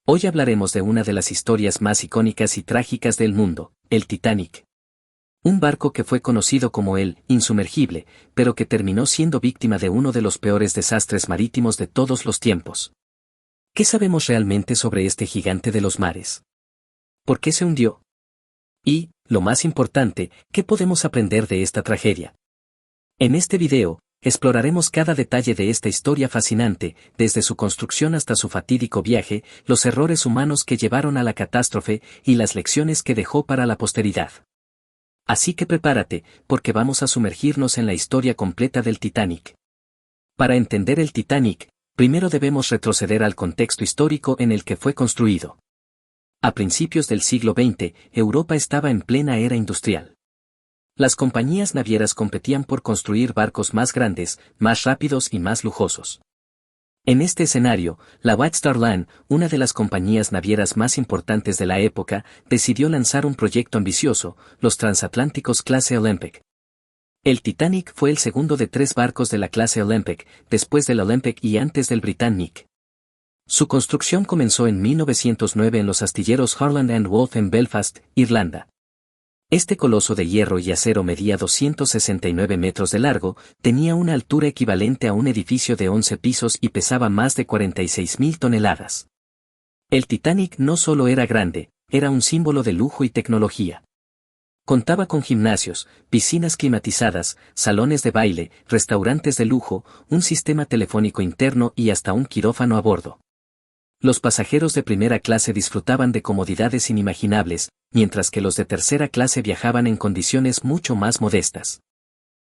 Hoy hablaremos de una de las historias más icónicas y trágicas del mundo, el Titanic. Un barco que fue conocido como el insumergible, pero que terminó siendo víctima de uno de los peores desastres marítimos de todos los tiempos. ¿Qué sabemos realmente sobre este gigante de los mares? ¿Por qué se hundió? Y, lo más importante, ¿qué podemos aprender de esta tragedia? En este video, exploraremos cada detalle de esta historia fascinante, desde su construcción hasta su fatídico viaje, los errores humanos que llevaron a la catástrofe y las lecciones que dejó para la posteridad. Así que prepárate, porque vamos a sumergirnos en la historia completa del Titanic. Para entender el Titanic, primero debemos retroceder al contexto histórico en el que fue construido. A principios del siglo XX, Europa estaba en plena era industrial. Las compañías navieras competían por construir barcos más grandes, más rápidos y más lujosos. En este escenario, la White Star Line, una de las compañías navieras más importantes de la época, decidió lanzar un proyecto ambicioso, los transatlánticos clase Olympic. El Titanic fue el segundo de 3 barcos de la clase Olympic, después del Olympic y antes del Britannic. Su construcción comenzó en 1909 en los astilleros Harland and Wolff en Belfast, Irlanda. Este coloso de hierro y acero medía 269 metros de largo, tenía una altura equivalente a un edificio de 11 pisos y pesaba más de 46.000 toneladas. El Titanic no solo era grande, era un símbolo de lujo y tecnología. Contaba con gimnasios, piscinas climatizadas, salones de baile, restaurantes de lujo, un sistema telefónico interno y hasta un quirófano a bordo. Los pasajeros de primera clase disfrutaban de comodidades inimaginables, mientras que los de tercera clase viajaban en condiciones mucho más modestas.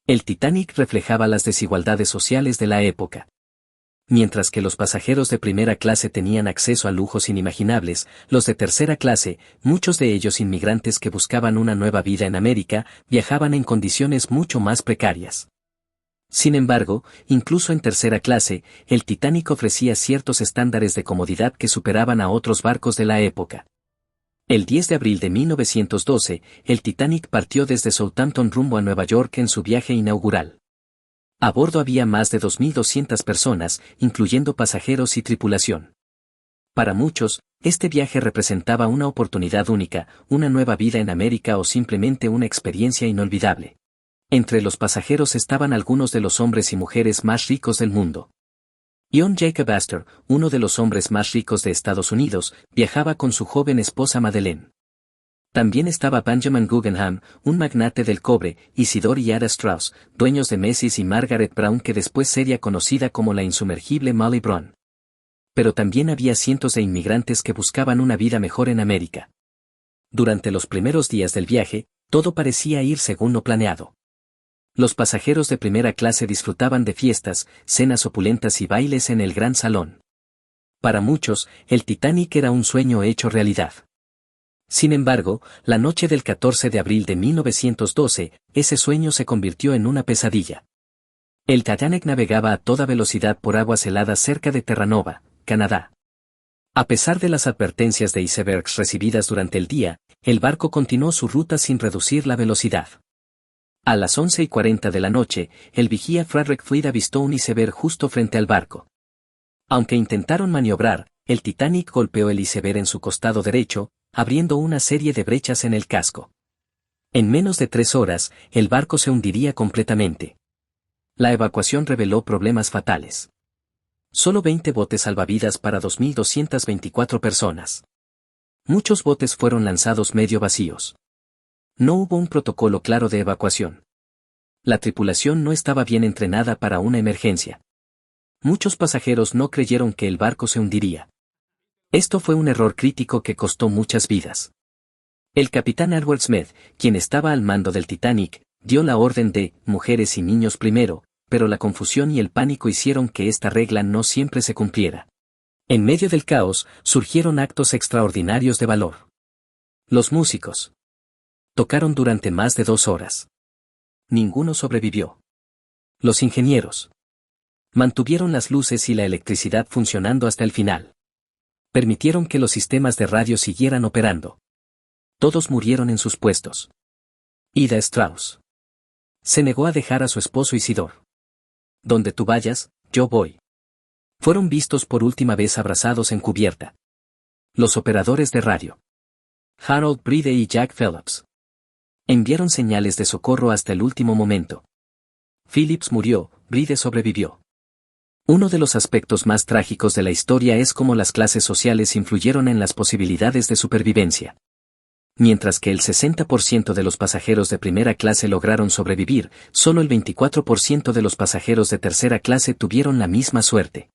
El Titanic reflejaba las desigualdades sociales de la época. Mientras que los pasajeros de primera clase tenían acceso a lujos inimaginables, los de tercera clase, muchos de ellos inmigrantes que buscaban una nueva vida en América, viajaban en condiciones mucho más precarias. Sin embargo, incluso en tercera clase, el Titanic ofrecía ciertos estándares de comodidad que superaban a otros barcos de la época. El 10 de abril de 1912, el Titanic partió desde Southampton rumbo a Nueva York en su viaje inaugural. A bordo había más de 2.200 personas, incluyendo pasajeros y tripulación. Para muchos, este viaje representaba una oportunidad única, una nueva vida en América o simplemente una experiencia inolvidable. Entre los pasajeros estaban algunos de los hombres y mujeres más ricos del mundo. John Jacob Astor, uno de los hombres más ricos de Estados Unidos, viajaba con su joven esposa Madeleine. También estaba Benjamin Guggenheim, un magnate del cobre, Isidore y Ada Strauss, dueños de Macy's y Margaret Brown que después sería conocida como la insumergible Molly Brown. Pero también había cientos de inmigrantes que buscaban una vida mejor en América. Durante los primeros días del viaje, todo parecía ir según lo planeado. Los pasajeros de primera clase disfrutaban de fiestas, cenas opulentas y bailes en el gran salón. Para muchos, el Titanic era un sueño hecho realidad. Sin embargo, la noche del 14 de abril de 1912, ese sueño se convirtió en una pesadilla. El Titanic navegaba a toda velocidad por aguas heladas cerca de Terranova, Canadá. A pesar de las advertencias de icebergs recibidas durante el día, el barco continuó su ruta sin reducir la velocidad. A las 11:40 de la noche, el vigía Frederick Fleet avistó un iceberg justo frente al barco. Aunque intentaron maniobrar, el Titanic golpeó el iceberg en su costado derecho, abriendo una serie de brechas en el casco. En menos de 3 horas, el barco se hundiría completamente. La evacuación reveló problemas fatales. Solo 20 botes salvavidas para 2.224 personas. Muchos botes fueron lanzados medio vacíos. No hubo un protocolo claro de evacuación. La tripulación no estaba bien entrenada para una emergencia. Muchos pasajeros no creyeron que el barco se hundiría. Esto fue un error crítico que costó muchas vidas. El capitán Edward Smith, quien estaba al mando del Titanic, dio la orden de mujeres y niños primero, pero la confusión y el pánico hicieron que esta regla no siempre se cumpliera. En medio del caos, surgieron actos extraordinarios de valor. Los músicos tocaron durante más de 2 horas. Ninguno sobrevivió. Los ingenieros mantuvieron las luces y la electricidad funcionando hasta el final. Permitieron que los sistemas de radio siguieran operando. Todos murieron en sus puestos. Ida Strauss se negó a dejar a su esposo Isidore. Donde tú vayas, yo voy. Fueron vistos por última vez abrazados en cubierta. Los operadores de radio. Harold Bride y Jack Phillips enviaron señales de socorro hasta el último momento. Phillips murió, Bride sobrevivió. Uno de los aspectos más trágicos de la historia es cómo las clases sociales influyeron en las posibilidades de supervivencia. Mientras que el 60% de los pasajeros de primera clase lograron sobrevivir, solo el 24% de los pasajeros de tercera clase tuvieron la misma suerte.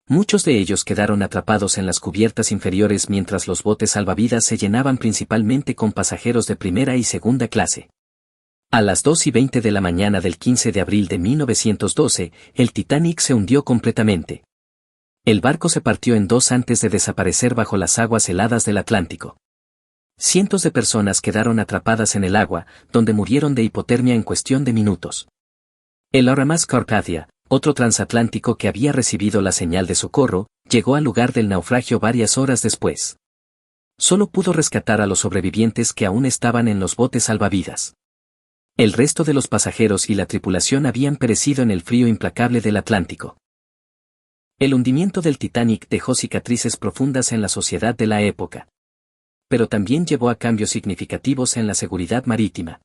Muchos de ellos quedaron atrapados en las cubiertas inferiores mientras los botes salvavidas se llenaban principalmente con pasajeros de primera y segunda clase. A las 2:20 de la mañana del 15 de abril de 1912, el Titanic se hundió completamente. El barco se partió en dos antes de desaparecer bajo las aguas heladas del Atlántico. Cientos de personas quedaron atrapadas en el agua, donde murieron de hipotermia en cuestión de minutos. El RMS Carpathia, otro transatlántico que había recibido la señal de socorro, llegó al lugar del naufragio varias horas después. Solo pudo rescatar a los sobrevivientes que aún estaban en los botes salvavidas. El resto de los pasajeros y la tripulación habían perecido en el frío implacable del Atlántico. El hundimiento del Titanic dejó cicatrices profundas en la sociedad de la época. Pero también llevó a cambios significativos en la seguridad marítima.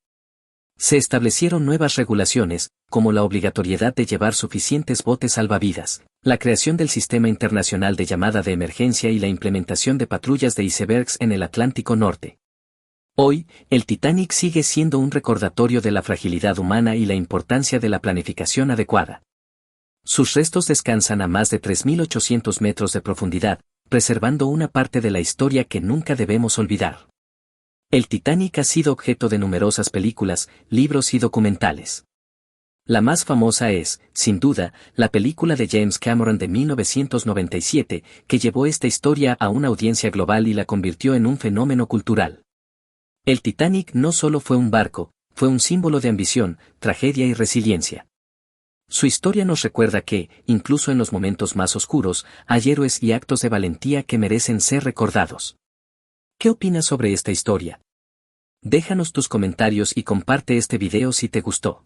Se establecieron nuevas regulaciones, como la obligatoriedad de llevar suficientes botes salvavidas, la creación del Sistema Internacional de Llamada de Emergencia y la implementación de patrullas de icebergs en el Atlántico Norte. Hoy, el Titanic sigue siendo un recordatorio de la fragilidad humana y la importancia de la planificación adecuada. Sus restos descansan a más de 3.800 metros de profundidad, preservando una parte de la historia que nunca debemos olvidar. El Titanic ha sido objeto de numerosas películas, libros y documentales. La más famosa es, sin duda, la película de James Cameron de 1997, que llevó esta historia a una audiencia global y la convirtió en un fenómeno cultural. El Titanic no solo fue un barco, fue un símbolo de ambición, tragedia y resiliencia. Su historia nos recuerda que, incluso en los momentos más oscuros, hay héroes y actos de valentía que merecen ser recordados. ¿Qué opinas sobre esta historia? Déjanos tus comentarios y comparte este video si te gustó.